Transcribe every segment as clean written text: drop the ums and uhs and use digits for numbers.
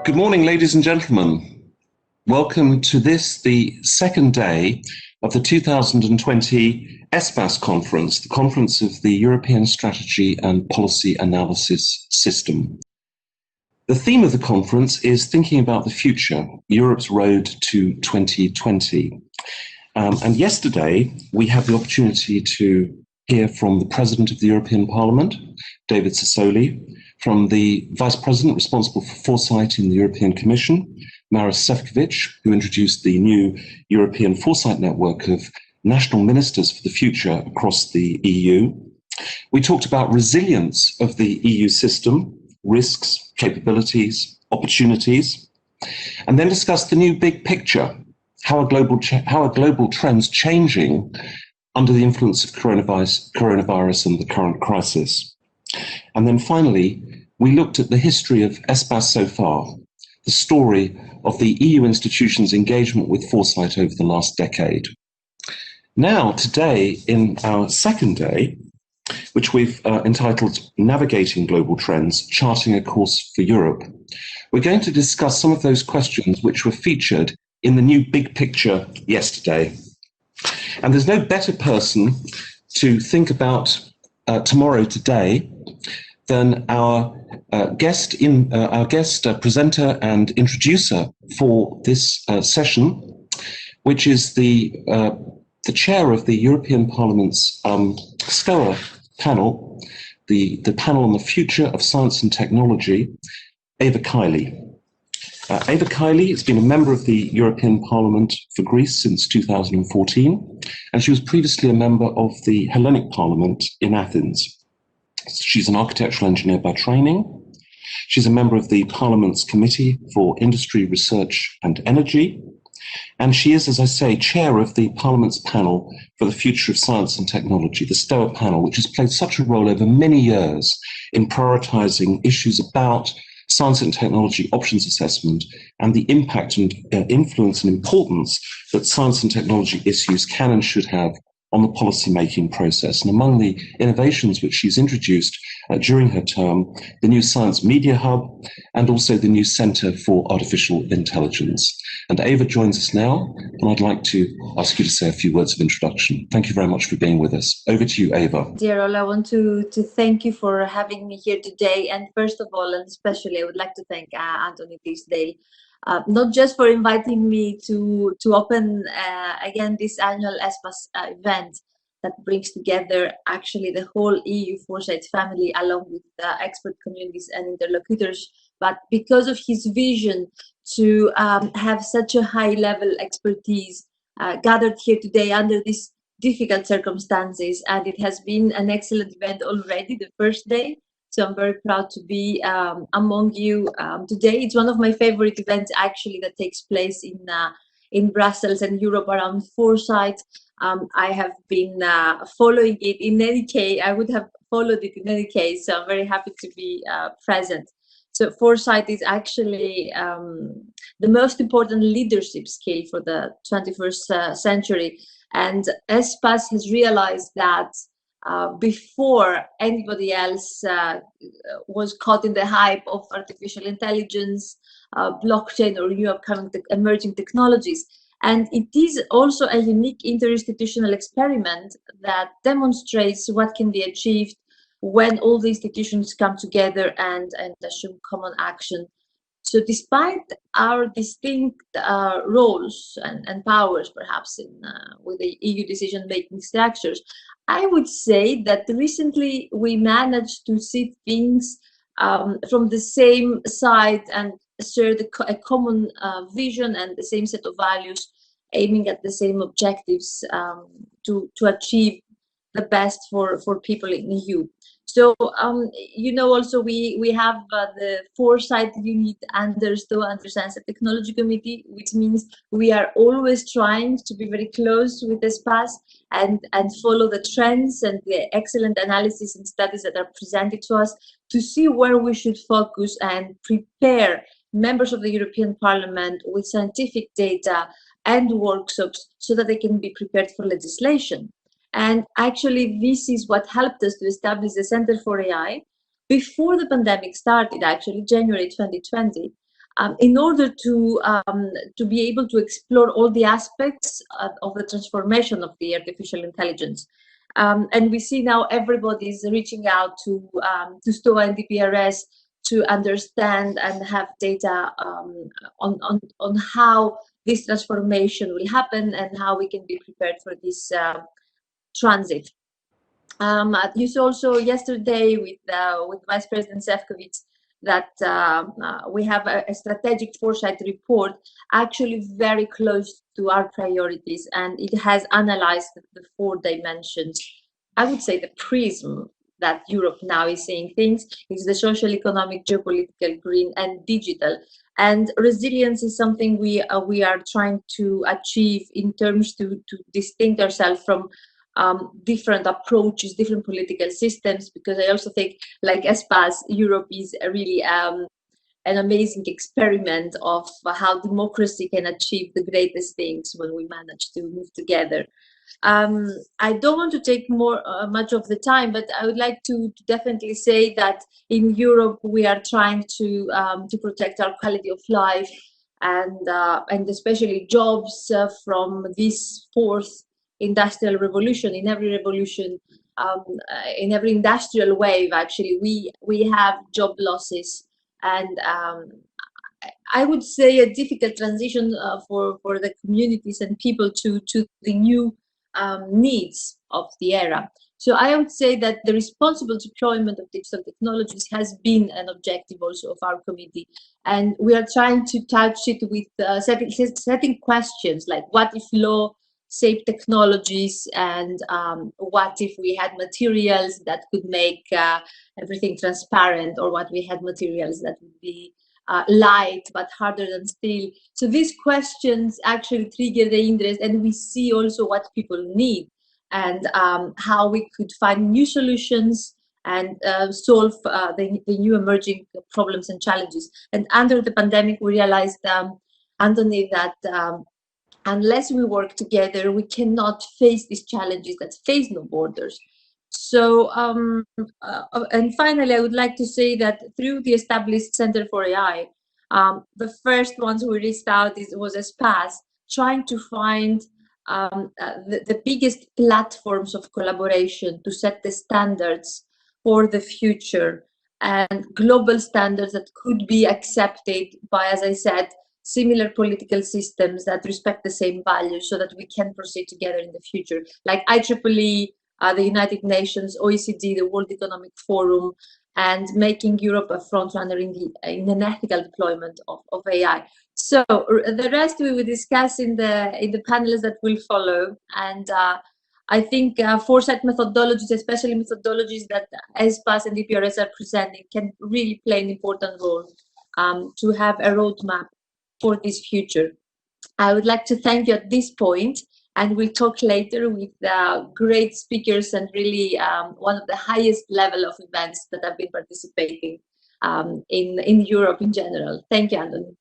Good morning, ladies and gentlemen. Welcome to the second day of the 2020 ESPAS Conference, the Conference of the European Strategy and Policy Analysis System. The theme of the conference is Thinking About the Future, Europe's Road to 2020. And yesterday, we had the opportunity to hear from the President of the European Parliament, David Sassoli, from the Vice President responsible for foresight in the European Commission, Maros Sefcovic, who introduced the new European Foresight Network of national ministers for the future across the EU. We talked about resilience of the EU system, risks, capabilities, opportunities, and then discussed the new big picture, how are global trends changing under the influence of coronavirus and the current crisis. And then finally, we looked at the history of ESPAS so far, the story of the EU institutions' engagement with foresight over the last decade. Now, today, in our second day, which we've entitled Navigating Global Trends, Charting a Course for Europe, we're going to discuss some of those questions which were featured in the new big picture yesterday. And there's no better person to think about tomorrow today than our guest presenter and introducer for this session, which is the chair of the European Parliament's STOA panel, the panel on the future of science and technology, Eva Kaili. Eva Kaili has been a member of the European Parliament for Greece since 2014, and she was previously a member of the Hellenic Parliament in Athens. She's an architectural engineer by training. She's a member of the Parliament's Committee for Industry, Research and Energy. And she is, as I say, chair of the Parliament's panel for the future of science and technology, the STOA panel, which has played such a role over many years in prioritizing issues about science and technology options assessment and the impact and influence and importance that science and technology issues can and should have on the policy-making process. And among the innovations which she's introduced during her term, the new Science Media Hub and also the new Centre for Artificial Intelligence. And Eva joins us now, and I'd like to ask you to say a few words of introduction. Thank you very much for being with us. Over to you, Eva. Dear all, I want to thank you for having me here today. And first of all, and especially, I would like to thank Anthony Tisdale, not just for inviting me to open again this annual ESPAS event that brings together actually the whole EU Foresight family along with expert communities and interlocutors, but because of his vision to have such a high level expertise gathered here today under these difficult circumstances. And it has been an excellent event already, the first day. So I'm very proud to be among you today. It's one of my favorite events actually that takes place in Brussels and Europe around foresight. I have been following it in any case. I would have followed it in any case. So I'm very happy to be present. So foresight is actually the most important leadership skill for the 21st century. And ESPAS has realized that before anybody else was caught in the hype of artificial intelligence, blockchain, or new upcoming emerging technologies. And it is also a unique interinstitutional experiment that demonstrates what can be achieved when all the institutions come together and assume common action. So despite our distinct roles and powers, perhaps, with the EU decision-making structures, I would say that recently we managed to see things from the same side and share a common vision and the same set of values, aiming at the same objectives to achieve the best for people in EU. So, also we have the foresight unit under STOA, under Science and Technology Committee, which means we are always trying to be very close with ESPAS and follow the trends and the excellent analysis and studies that are presented to us to see where we should focus and prepare members of the European Parliament with scientific data and workshops so that they can be prepared for legislation. And actually, this is what helped us to establish the Center for AI before the pandemic started, actually, January 2020. in order to be able to explore all the aspects of the transformation of the artificial intelligence. And we see now everybody is reaching out to STOA and DPRS to understand and have data on how this transformation will happen and how we can be prepared for this transit. You saw also yesterday with Vice President Šefčovič that we have a strategic foresight report actually very close to our priorities, and it has analyzed the 4 dimensions. I would say the prism that Europe now is seeing things is the social, economic, geopolitical, green, and digital. And resilience is something we are trying to achieve in terms to distinct ourselves from different approaches, different political systems, because I also think, like ESPAS, Europe is really an amazing experiment of how democracy can achieve the greatest things when we manage to move together. I don't want to take much of the time, but I would like to definitely say that in Europe we are trying to protect our quality of life and especially jobs from this 4th industrial revolution. In every revolution, in every industrial wave, actually, we have job losses, and I would say a difficult transition for the communities and people to the new needs of the era. So I would say that the responsible deployment of digital technologies has been an objective also of our committee, and we are trying to touch it with setting questions like, what if law safe technologies, and what if we had materials that could make everything transparent, or what we had materials that would be light but harder than steel. So these questions actually trigger the interest, and we see also what people need and how we could find new solutions and solve the new emerging problems and challenges. And under the pandemic, we realized, Anthony, that unless we work together, we cannot face these challenges that face no borders. So, and finally, I would like to say that through the established Center for AI, the first ones we reached out was ESPAS, trying to find the biggest platforms of collaboration to set the standards for the future, and global standards that could be accepted by, as I said, similar political systems that respect the same values, so that we can proceed together in the future, like IEEE, the United Nations, OECD, the World Economic Forum, and making Europe a frontrunner in an ethical deployment of AI. So the rest we will discuss in the panels that will follow, and I think foresight methodologies, especially methodologies that ESPAS and DPRS are presenting, can really play an important role to have a roadmap for this future. I would like to thank you at this point, and we'll talk later with great speakers and really one of the highest level of events that have been participating in Europe in general. Thank you, Anthony.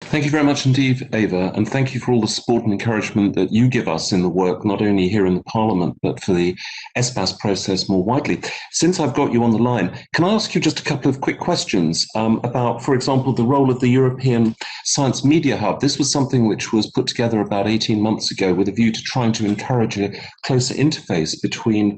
Thank you very much indeed, Eva, and thank you for all the support and encouragement that you give us in the work, not only here in the Parliament, but for the ESPAS process more widely. Since I've got you on the line, can I ask you just a couple of quick questions about, for example, the role of the European Science Media Hub? This was something which was put together about 18 months ago with a view to trying to encourage a closer interface between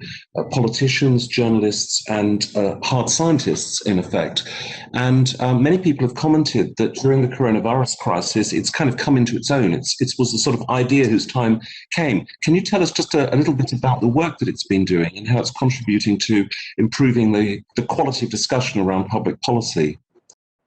politicians, journalists, and hard scientists, in effect. And many people have commented that during the coronavirus crisis, it's kind of come into its own. It was the sort of idea whose time came. Can you tell us just a little bit about the work that it's been doing and how it's contributing to improving the quality of discussion around public policy?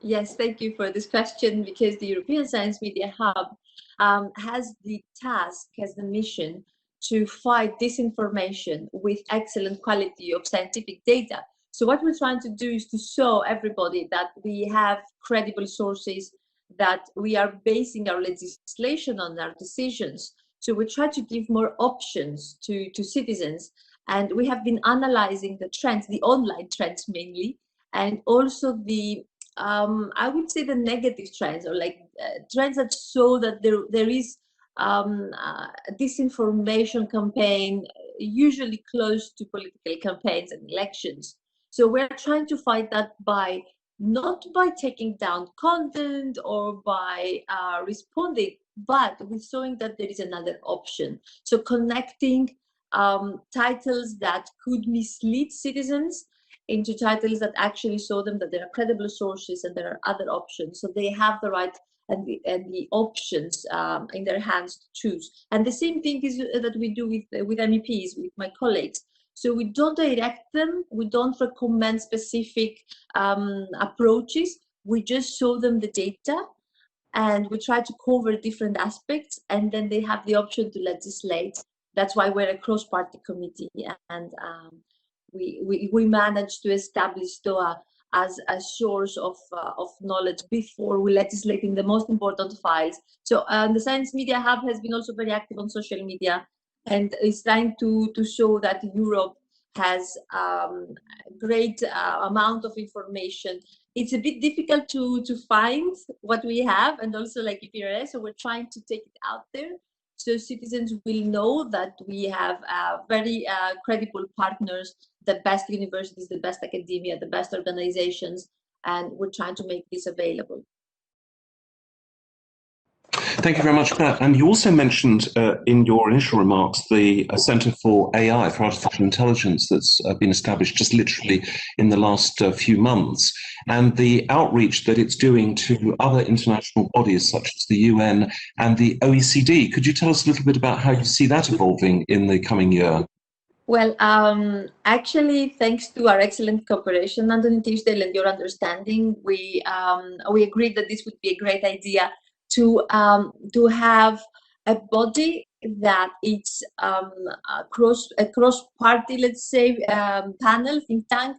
Yes, thank you for this question, because the European Science Media Hub has the task, has the mission to fight disinformation with excellent quality of scientific data. So what we're trying to do is to show everybody that we have credible sources, that we are basing our legislation on our decisions. So we try to give more options to citizens. And we have been analyzing the trends, the online trends mainly, and also the, I would say the negative trends, or like trends that show that there is a disinformation campaign, usually close to political campaigns and elections. So we're trying to fight that by not by taking down content or by responding, but with showing that there is another option. So connecting titles that could mislead citizens into titles that actually show them that there are credible sources and there are other options. So they have the right and the options in their hands to choose. And the same thing is that we do with MEPs, with my colleagues. So we don't direct them, we don't recommend specific approaches, we just show them the data and we try to cover different aspects, and then they have the option to legislate. That's why we're a cross-party committee, and we managed to establish STOA as a source of knowledge before we legislate in the most important files. So the Science Media Hub has been also very active on social media and is trying to show that Europe has a great amount of information. It's a bit difficult to find what we have, and also like EPRS, so we're trying to take it out there so citizens will know that we have very credible partners, the best universities, the best academia, the best organizations, and we're trying to make this available. Thank you very much for that. And you also mentioned in your initial remarks the Centre for AI, for Artificial Intelligence, that's been established just literally in the last few months, and the outreach that it's doing to other international bodies such as the UN and the OECD. Could you tell us a little bit about how you see that evolving in the coming year? Well, actually, thanks to our excellent cooperation, Anthony Tisdale, and your understanding, we agreed that this would be a great idea to have a body that it's a cross-party, let's say, panel, think tank,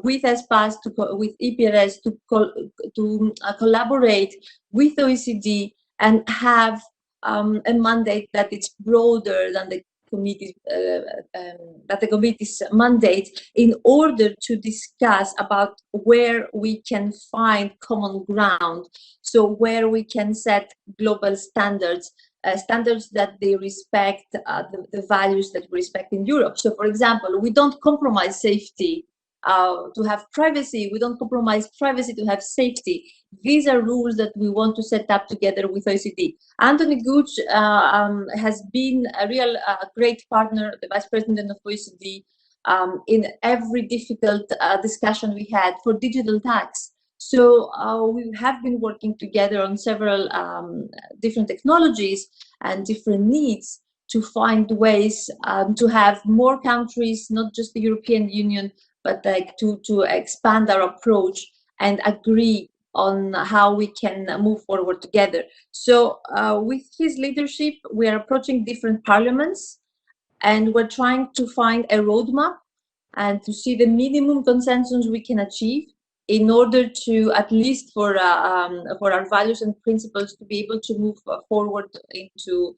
with ESPAS, with EPRS, to collaborate with OECD and have a mandate that it's broader than the committee's mandate, in order to discuss about where we can find common ground, so where we can set global standards, standards that they respect the values that we respect in Europe. So, for example, we don't compromise safety to have privacy. We don't compromise privacy to have safety. These are rules that we want to set up together with OECD. Anthony Gooch has been a real great partner, the Vice President of OECD, in every difficult discussion we had for digital tax. So we have been working together on several different technologies and different needs to find ways to have more countries, not just the European Union, but like to expand our approach and agree on how we can move forward together. So with his leadership, we are approaching different parliaments, and we're trying to find a roadmap and to see the minimum consensus we can achieve in order to, at least for our values and principles, to be able to move forward into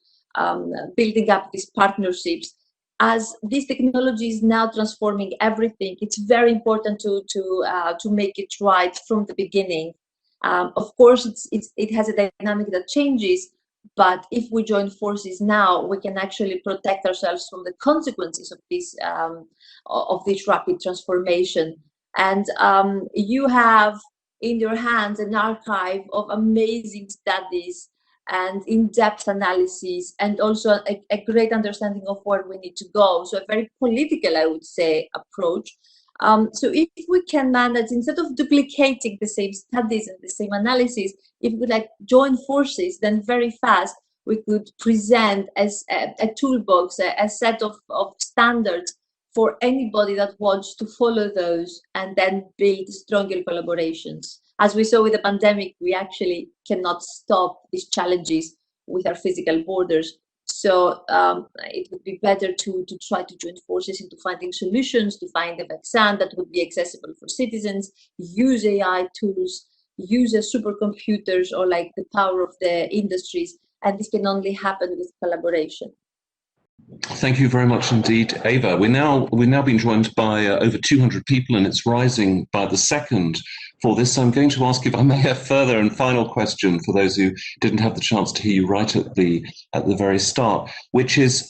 building up these partnerships. As this technology is now transforming everything, it's very important to make it right from the beginning. Of course, it has a dynamic that changes, but if we join forces now, we can actually protect ourselves from the consequences of this rapid transformation. And you have in your hands an archive of amazing studies and in-depth analysis, and also a great understanding of where we need to go. So a very political, I would say, approach. So if we can manage, instead of duplicating the same studies and the same analysis, if we like join forces, then very fast we could present as a toolbox, a set of standards for anybody that wants to follow those, and then build stronger collaborations. As we saw with the pandemic, we actually cannot stop these challenges with our physical borders. So it would be better to try to join forces into finding solutions, to find a vaccine that would be accessible for citizens, use AI tools, use supercomputers, or like the power of the industries. And this can only happen with collaboration. Thank you very much indeed, Eva. We're now being joined by over 200 people, and it's rising by the second for this. I'm going to ask if I may a further and final question for those who didn't have the chance to hear you right at the very start, which is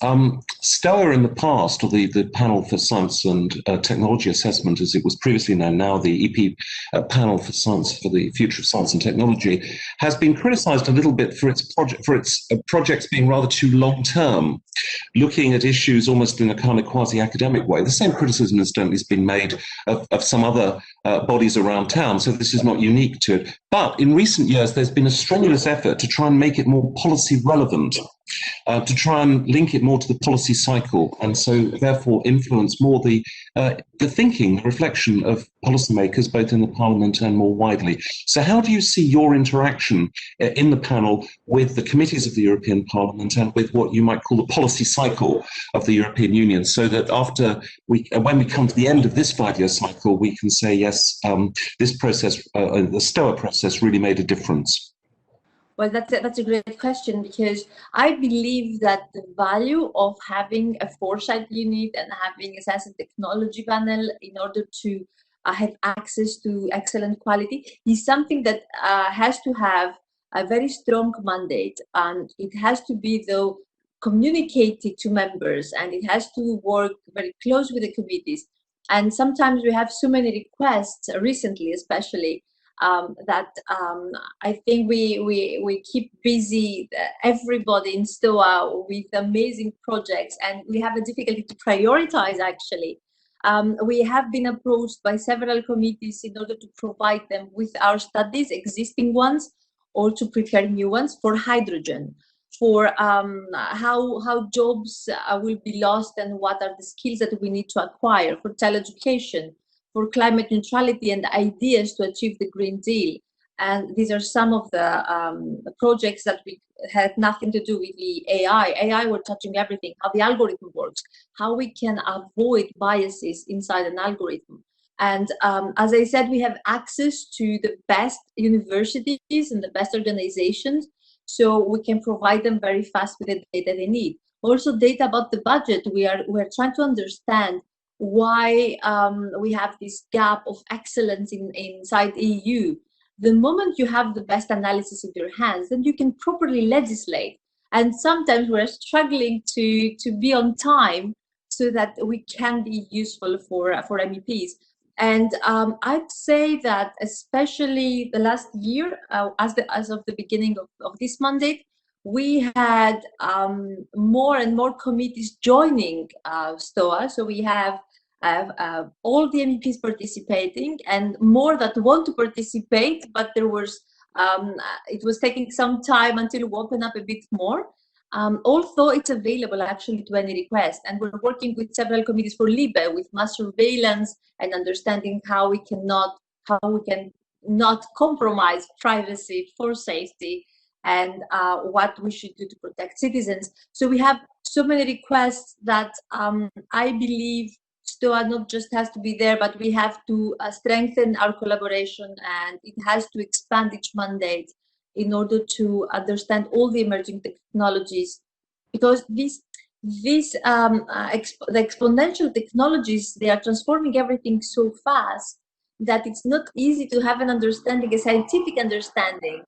STOA in the past, or the Panel for Science and Technology Assessment, as it was previously known, now the EP Panel for Science for the Future of Science and Technology, has been criticised a little bit for its projects being rather too long term, looking at issues almost in a kind of quasi-academic way. The same criticism has been made of some other bodies around town, so this is not unique to it. But in recent years, there's been a strenuous effort to try and make it more policy relevant, to try and link it more to the policy cycle, and so therefore influence more the thinking, the reflection of policymakers, both in the Parliament and more widely. So how do you see your interaction in the panel with the committees of the European Parliament and with what you might call the policy cycle of the European Union, so that when we come to the end of this 5-year cycle, we can say, yes, this process, the STOA process, really made a difference? Well, that's a great question, because I believe that the value of having a foresight unit and having a science and technology panel in order to have access to excellent quality is something that has to have a very strong mandate, and it has to be, though, communicated to members, and it has to work very close with the committees. And sometimes we have so many requests, recently especially, that I think we keep busy everybody in STOA with amazing projects, and we have a difficulty to prioritize, actually. We have been approached by several committees in order to provide them with our studies, existing ones, or to prepare new ones for hydrogen, for how jobs will be lost and what are the skills that we need to acquire, for teleeducation, for climate neutrality and ideas to achieve the Green Deal. And these are some of the projects that we had nothing to do with the AI. AI, we're touching everything, how the algorithm works, how we can avoid biases inside an algorithm. And as I said, we have access to the best universities and the best organizations, so we can provide them very fast with the data they need. Also, data about the budget. We're trying to understand why we have this gap of excellence inside EU. The moment you have the best analysis in your hands, then you can properly legislate. And sometimes we're struggling to be on time so that we can be useful for MEPs. And I'd say that especially the last year, as of the beginning of this mandate, we had more and more committees joining STOA. So we have all the MEPs participating, and more that want to participate, but there was it was taking some time until we open up a bit more. Although it's available actually to any request, and we're working with several committees for LIBE with mass surveillance and understanding how we can not compromise privacy for safety, and what we should do to protect citizens. So we have so many requests that I believe STOA not just has to be there, but we have to strengthen our collaboration, and it has to expand its mandate in order to understand all the emerging technologies, because the exponential technologies, they are transforming everything so fast that it's not easy to have an understanding, a scientific understanding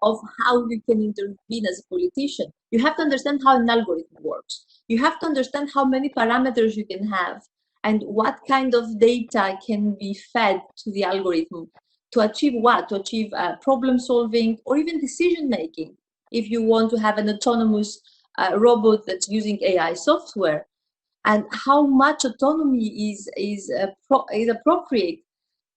of how you can intervene as a politician. You have to understand how an algorithm works. You have to understand how many parameters you can have and what kind of data can be fed to the algorithm to achieve what? To achieve problem solving or even decision making. If you want to have an autonomous robot that's using AI software, and how much autonomy is appropriate.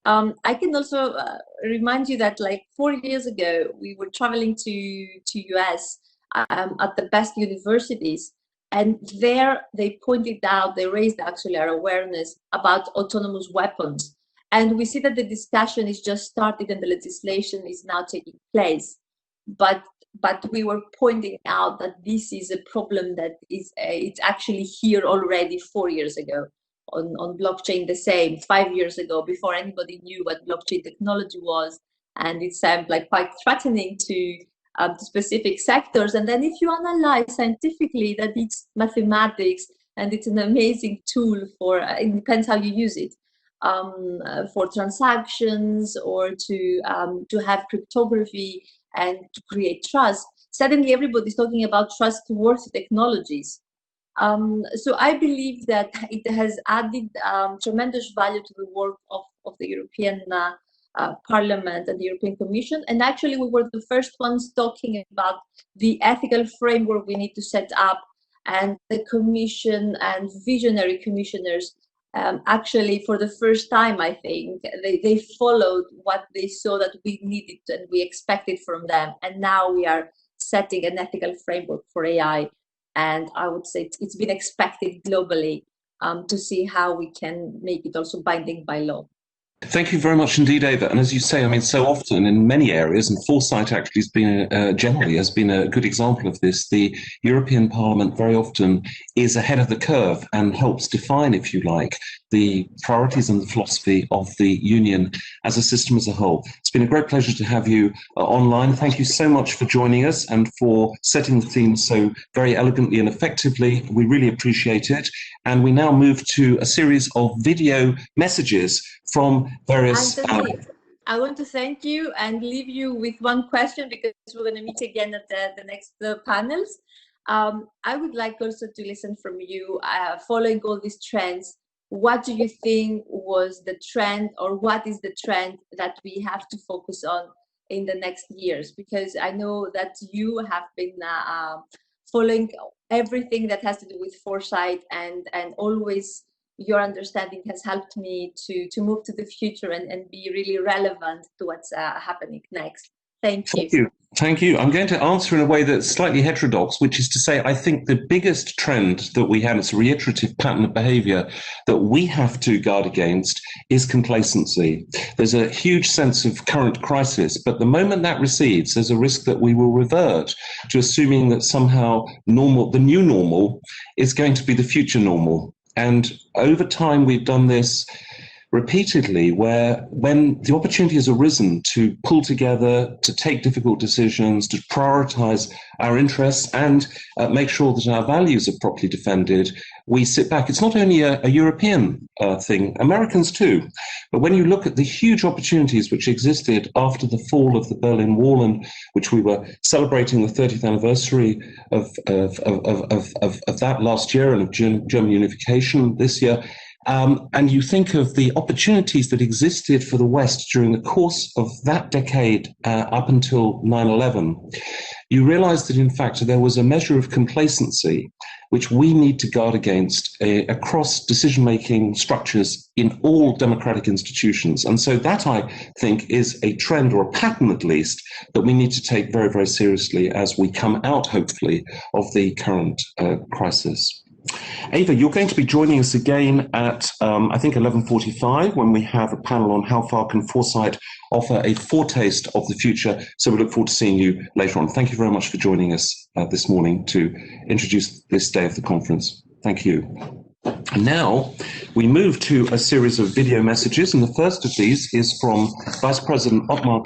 I can also remind you that like 4 years ago, we were traveling to US at the best universities, and there they pointed out, they raised actually our awareness about autonomous weapons. And we see that the discussion is just started and the legislation is now taking place. But we were pointing out that this is a problem that is it's actually here already 4 years ago. On blockchain, the same 5 years ago, before anybody knew what blockchain technology was, and it's like quite threatening to specific sectors. And then if you analyze scientifically that it's mathematics and it's an amazing tool for, it depends how you use it. for transactions or to have cryptography and to create trust. Suddenly, everybody's talking about trustworthy technologies. So I believe that it has added tremendous value to the work of the European Parliament and the European Commission. And actually, we were the first ones talking about the ethical framework we need to set up, and the Commission and visionary commissioners actually, for the first time, I think, they followed what they saw that we needed and we expected from them. And now we are setting an ethical framework for AI. And I would say it's been expected globally to see how we can make it also binding by law. Thank you very much indeed, Ava. And as you say, I mean, so often in many areas, and foresight actually has been generally has been a good example of this. The European Parliament very often is ahead of the curve and helps define, if you like, the priorities and the philosophy of the Union as a system as a whole. It's been a great pleasure to have you online. Thank you so much for joining us and for setting the theme so very elegantly and effectively. We really appreciate it. And we now move to a series of video messages from various... Anthony, I want to thank you and leave you with one question, because we're going to meet again at the next panels. I would like also to listen from you, following all these trends. What do you think was the trend, or what is the trend that we have to focus on in the next years? Because I know that you have been following everything that has to do with foresight, and always your understanding has helped me to move to the future and be really relevant to what's happening next. Thank you. Thank you. I'm going to answer in a way that's slightly heterodox, which is to say, I think the biggest trend that we have, it's a reiterative pattern of behavior that we have to guard against, is complacency. There's a huge sense of current crisis, but the moment that recedes, there's a risk that we will revert to assuming that somehow normal, the new normal, is going to be the future normal. And over time, we've done this repeatedly, where when the opportunity has arisen to pull together, to take difficult decisions, to prioritize our interests and make sure that our values are properly defended, we sit back. It's not only a European thing, Americans too. But when you look at the huge opportunities which existed after the fall of the Berlin Wall, and which we were celebrating the 30th anniversary of that last year, and of German unification this year, and you think of the opportunities that existed for the West during the course of that decade up until 9/11, you realize that, in fact, there was a measure of complacency which we need to guard against across decision-making structures in all democratic institutions. And so that, I think, is a trend, or a pattern at least, that we need to take very, very seriously as we come out, hopefully, of the current crisis. Ava, you're going to be joining us again at, I think, 11:45, when we have a panel on how far can foresight offer a foretaste of the future. So we look forward to seeing you later on. Thank you very much for joining us this morning to introduce this day of the conference. Thank you. And now we move to a series of video messages, and the first of these is from Vice President Othmar,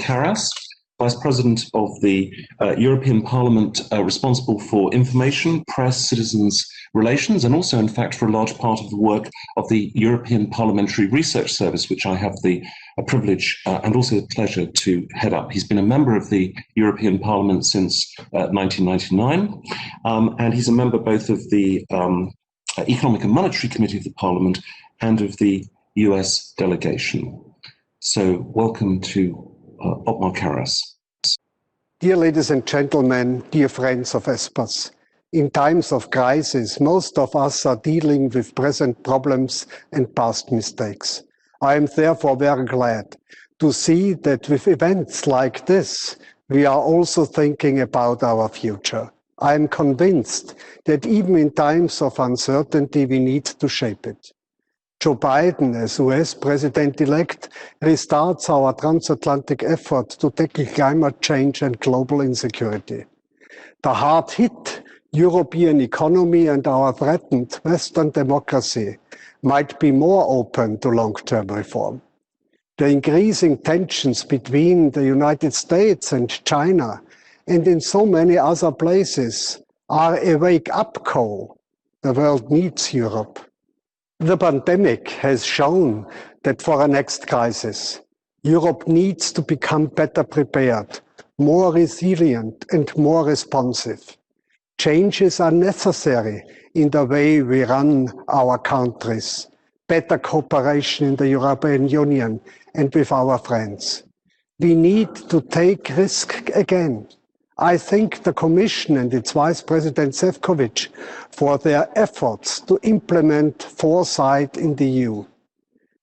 Vice President of the European Parliament, responsible for information, press, citizens' relations, and also, in fact, for a large part of the work of the European Parliamentary Research Service, which I have the privilege and also the pleasure to head up. He's been a member of the European Parliament since 1999, and he's a member both of the Economic and Monetary Committee of the Parliament and of the US delegation. So welcome to Othmar Karas. Dear ladies and gentlemen, dear friends of ESPAS, in times of crisis, most of us are dealing with present problems and past mistakes. I am therefore very glad to see that with events like this, we are also thinking about our future. I am convinced that even in times of uncertainty, we need to shape it. Joe Biden, as US President-elect, restarts our transatlantic effort to tackle climate change and global insecurity. The hard-hit European economy and our threatened Western democracy might be more open to long-term reform. The increasing tensions between the United States and China, and in so many other places, are a wake-up call. The world needs Europe. The pandemic has shown that for our next crisis, Europe needs to become better prepared, more resilient and more responsive. Changes are necessary in the way we run our countries, better cooperation in the European Union and with our friends. We need to take risk again. I thank the Commission and its Vice President Šefčovič for their efforts to implement foresight in the EU.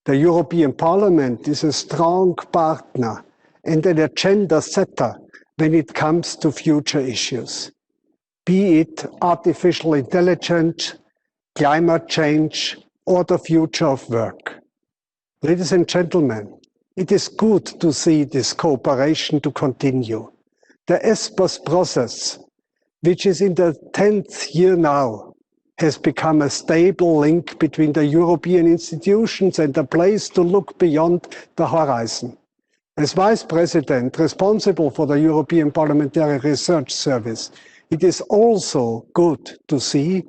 The European Parliament is a strong partner and an agenda setter when it comes to future issues, be it artificial intelligence, climate change, or the future of work. Ladies and gentlemen, it is good to see this cooperation to continue. The ESPAS process, which is in the 10th year now, has become a stable link between the European institutions and a place to look beyond the horizon. As Vice President responsible for the European Parliamentary Research Service, it is also good to see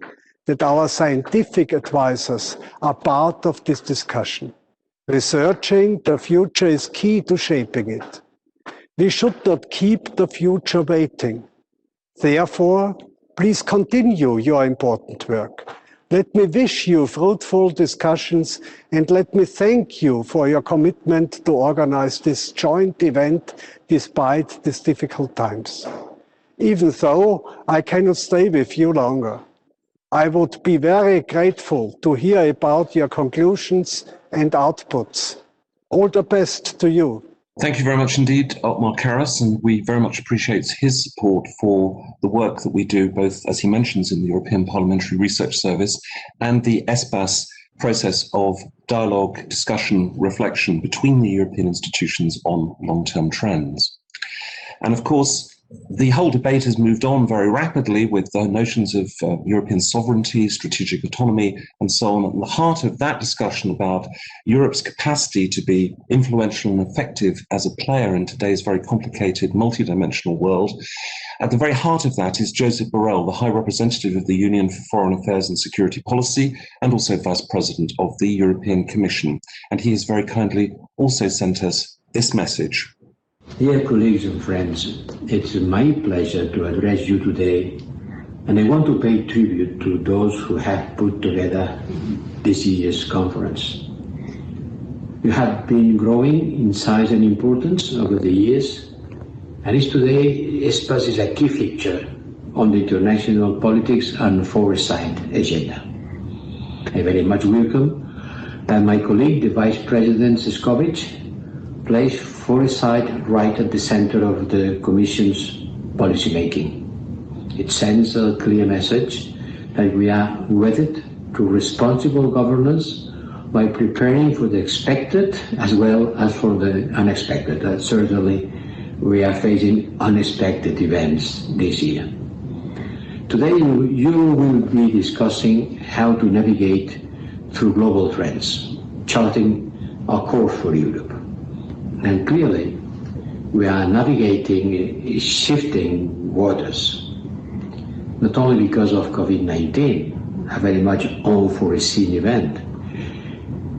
that our scientific advisors are part of this discussion. Researching the future is key to shaping it. We should not keep the future waiting. Therefore, please continue your important work. Let me wish you fruitful discussions and let me thank you for your commitment to organize this joint event despite these difficult times. Even though I cannot stay with you longer, I would be very grateful to hear about your conclusions and outputs. All the best to you. Thank you very much indeed, Othmar, and we very much appreciate his support for the work that we do, both, as he mentions, in the European Parliamentary Research Service and the ESPAS process of dialogue, discussion, reflection between the European institutions on long-term trends. And of course, the whole debate has moved on very rapidly with the notions of European sovereignty, strategic autonomy, and so on. At the heart of that discussion about Europe's capacity to be influential and effective as a player in today's very complicated, multidimensional world, at the very heart of that is Josep Borrell, the High Representative of the Union for Foreign Affairs and Security Policy, and also Vice President of the European Commission. And he has very kindly also sent us this message. Dear colleagues and friends, it's my pleasure to address you today, and I want to pay tribute to those who have put together this year's conference. You have been growing in size and importance over the years, and is today ESPAS is a key feature on the international politics and foresight agenda. I very much welcome that my colleague, the Vice President Šefčovič, placed foresight right at the center of the Commission's policy making. It sends a clear message that we are wedded to responsible governance by preparing for the expected as well as for the unexpected. Certainly, we are facing unexpected events this year. Today, you will be discussing how to navigate through global trends, charting a course for Europe. And clearly, we are navigating shifting waters, not only because of COVID-19, a very much unforeseen event,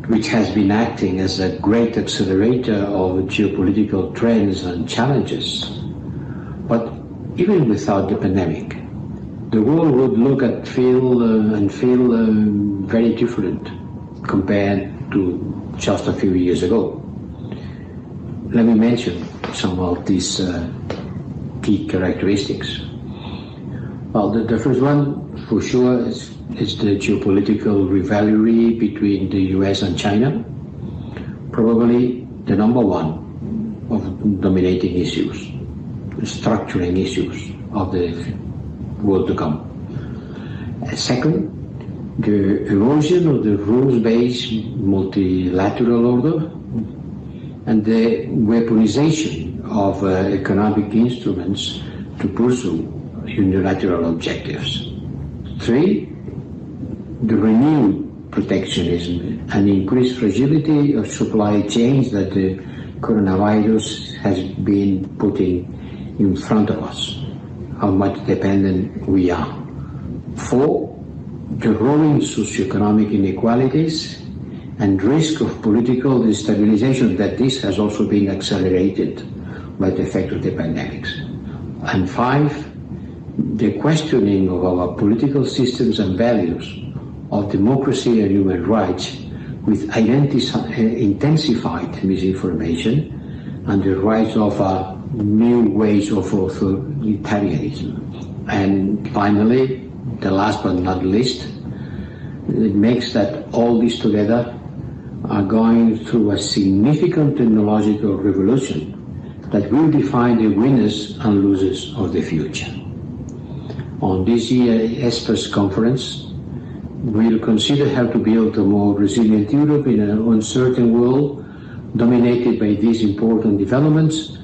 which has been acting as a great accelerator of geopolitical trends and challenges. But even without the pandemic, the world would look and feel very different compared to just a few years ago. Let me mention some of these key characteristics. Well, the first one, for sure, is the geopolitical rivalry between the US and China, probably the number one of dominating issues, structuring issues of the world to come. Second, the erosion of the rules-based multilateral order and the weaponization of economic instruments to pursue unilateral objectives. Three, the renewed protectionism and increased fragility of supply chains that the coronavirus has been putting in front of us, how much dependent we are. Four, the growing socioeconomic inequalities and risk of political destabilization, that this has also been accelerated by the effect of the pandemics. And 5, the questioning of our political systems and values of democracy and human rights with intensified misinformation and the rise of new ways of authoritarianism. And finally, the last but not least, it makes that all this together are going through a significant technological revolution that will define the winners and losers of the future. On this year's ESPAS Conference, we'll consider how to build a more resilient Europe in an uncertain world dominated by these important developments,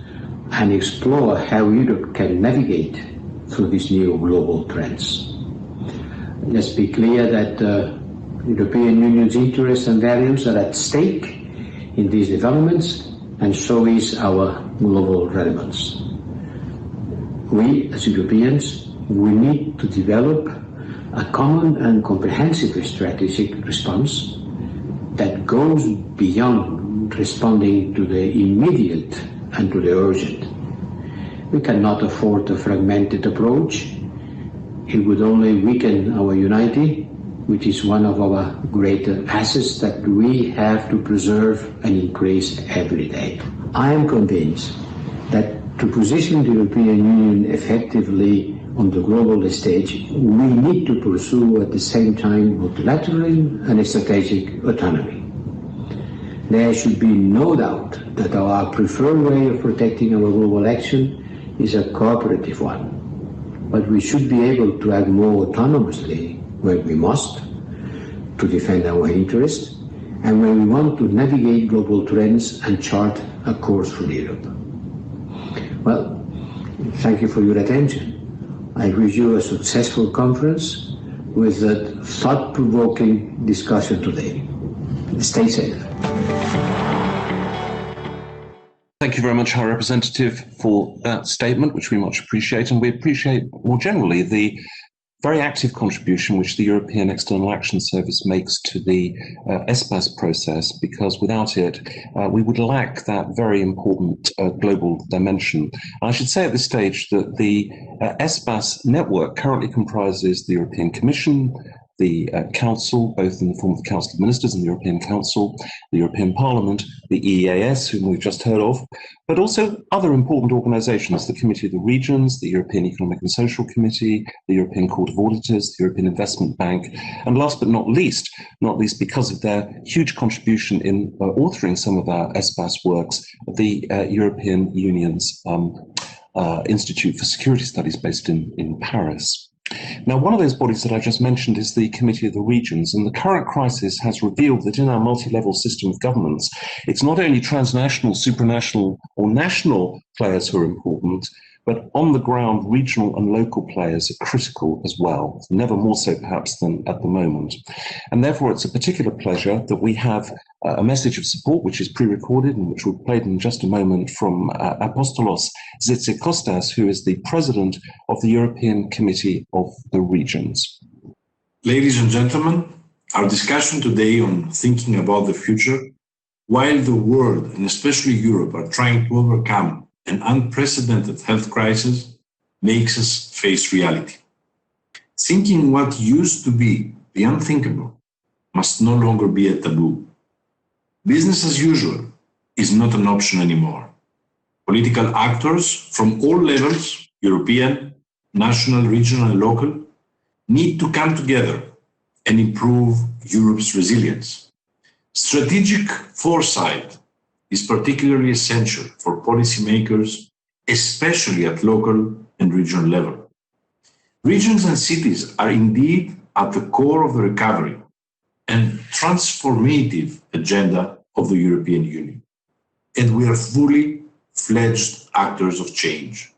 and explore how Europe can navigate through these new global trends. Let's be clear that the European Union's interests and values are at stake in these developments, and so is our global relevance. We, as Europeans, we need to develop a common and comprehensive strategic response that goes beyond responding to the immediate and to the urgent. We cannot afford a fragmented approach. It would only weaken our unity, which is one of our greater assets that we have to preserve and increase every day. I am convinced that to position the European Union effectively on the global stage, we need to pursue at the same time multilateralism and strategic autonomy. There should be no doubt that our preferred way of protecting our global action is a cooperative one, but we should be able to act more autonomously when we must, to defend our interests, and when we want to navigate global trends and chart a course for Europe. Well, thank you for your attention. I wish you a successful conference with a thought-provoking discussion today. Stay safe. Thank you very much, High Representative, for that statement, which we much appreciate. And we appreciate more generally the very active contribution which the European External Action Service makes to the ESPAS process, because without it, we would lack that very important global dimension. I should say at this stage that the ESPAS network currently comprises the European Commission, the Council, both in the form of the Council of Ministers and the European Council, the European Parliament, the EEAS, whom we've just heard of, but also other important organisations, the Committee of the Regions, the European Economic and Social Committee, the European Court of Auditors, the European Investment Bank, and last but not least because of their huge contribution in authoring some of our ESPAS works, the European Union's Institute for Security Studies based in Paris. Now, one of those bodies that I just mentioned is the Committee of the Regions, and the current crisis has revealed that in our multi-level system of governance, it's not only transnational, supranational, or national players who are important, but on the ground, regional and local players are critical as well, never more so perhaps than at the moment. And therefore, it's a particular pleasure that we have a message of support, which is pre-recorded and which we'll play in just a moment, from Apostolos Tzitzikostas, who is the president of the European Committee of the Regions. Ladies and gentlemen, our discussion today on thinking about the future, while the world and especially Europe are trying to overcome an unprecedented health crisis, makes us face reality. Thinking what used to be the unthinkable must no longer be a taboo. Business as usual is not an option anymore. Political actors from all levels, European, national, regional, and local, need to come together and improve Europe's resilience. Strategic foresight is particularly essential for policymakers, especially at local and regional level. Regions and cities are indeed at the core of the recovery and transformative agenda of the European Union, and we are fully fledged actors of change.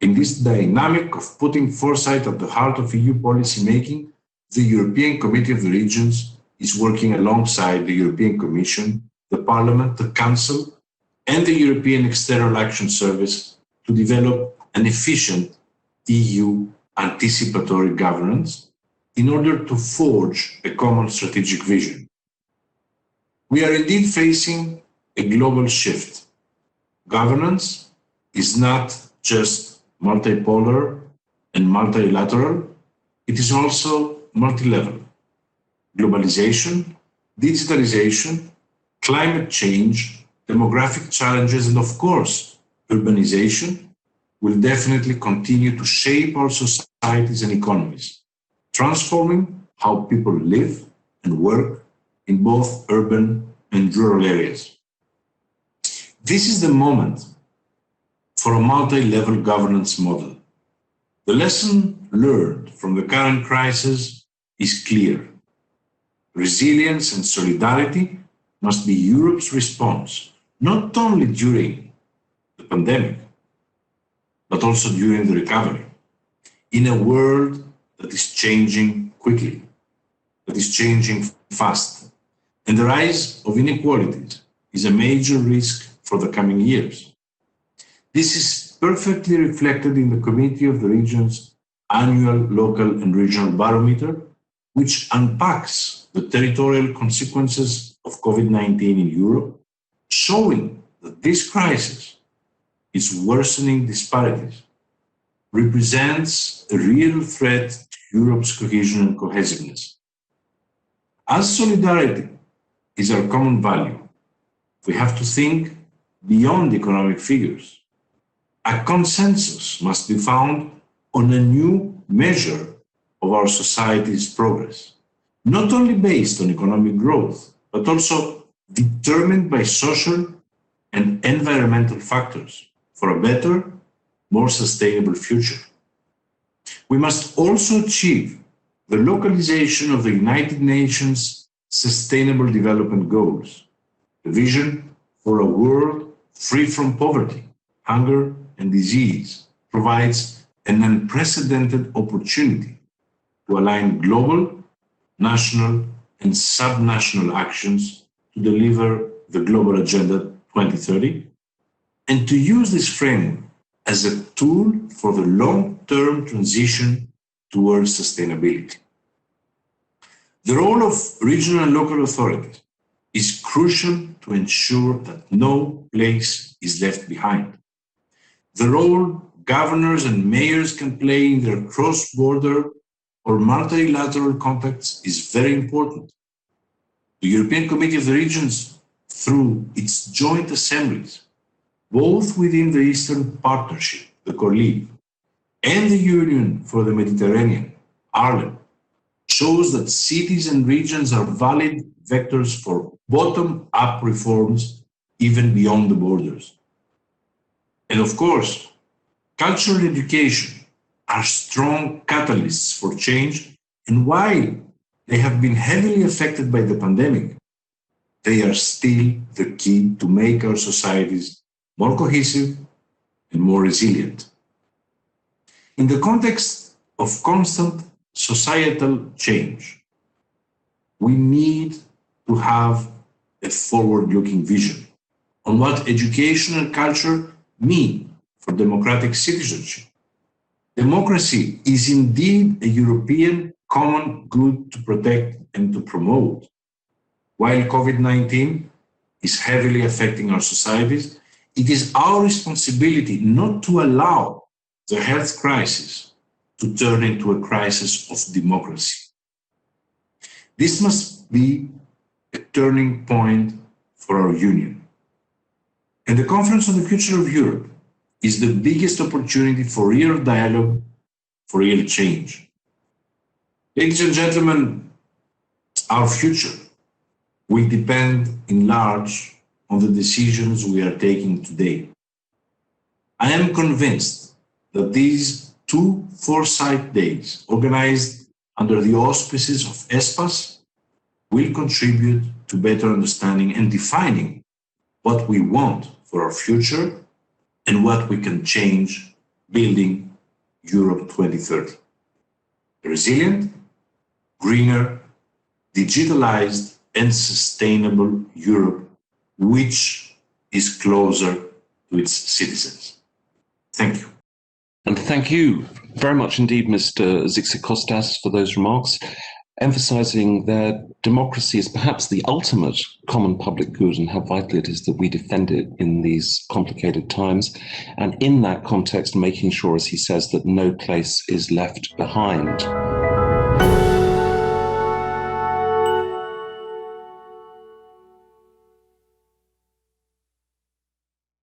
In this dynamic of putting foresight at the heart of EU policy making, the European Committee of the Regions is working alongside the European Commission, the Parliament, the Council, and the European External Action Service to develop an efficient EU anticipatory governance in order to forge a common strategic vision. We are indeed facing a global shift. Governance is not just multipolar and multilateral, it is also multi-level. Globalization, digitalization, climate change, demographic challenges, and of course, urbanization will definitely continue to shape our societies and economies, transforming how people live and work in both urban and rural areas. This is the moment for a multi-level governance model. The lesson learned from the current crisis is clear. Resilience and solidarity must be Europe's response, not only during the pandemic, but also during the recovery, in a world that is changing quickly, that is changing fast. And the rise of inequalities is a major risk for the coming years. This is perfectly reflected in the Committee of the Regions' annual local and regional barometer, which unpacks the territorial consequences of COVID-19 in Europe, showing that this crisis, its worsening disparities, represents a real threat to Europe's cohesion and cohesiveness. As solidarity is our common value, we have to think beyond economic figures. A consensus must be found on a new measure of our society's progress, not only based on economic growth, but also determined by social and environmental factors for a better, more sustainable future. We must also achieve the localization of the United Nations Sustainable Development Goals, the vision for a world free from poverty, hunger, and disease provides an unprecedented opportunity to align global, national, and subnational actions to deliver the Global Agenda 2030, and to use this framework as a tool for the long-term transition towards sustainability. The role of regional and local authorities is crucial to ensure that no place is left behind. The role governors and mayors can play in their cross-border or multilateral contacts is very important. The European Committee of the Regions, through its joint assemblies, both within the Eastern Partnership, the CORLIV, and the Union for the Mediterranean, ARLEM, shows that cities and regions are valid vectors for bottom-up reforms even beyond the borders. And of course, culture and education are strong catalysts for change, and while they have been heavily affected by the pandemic, they are still the key to make our societies more cohesive and more resilient. In the context of constant societal change, we need to have a forward-looking vision on what education and culture mean for democratic citizenship. Democracy is indeed a European common good to protect and to promote. While COVID-19 is heavily affecting our societies, it is our responsibility not to allow the health crisis to turn into a crisis of democracy. This must be a turning point for our union. And the Conference on the Future of Europe is the biggest opportunity for real dialogue, for real change. Ladies and gentlemen, our future will depend in large on the decisions we are taking today. I am convinced that these two foresight days, organized under the auspices of ESPAS, will contribute to better understanding and defining what we want for our future and what we can change, building Europe 2030. A resilient, greener, digitalized, and sustainable Europe, which is closer to its citizens. Thank you. And thank you very much indeed, Mr. Tzitzikostas, for those remarks. emphasizing that democracy is perhaps the ultimate common public good and how vital it is that we defend it in these complicated times. And in that context, making sure, as he says, that no place is left behind.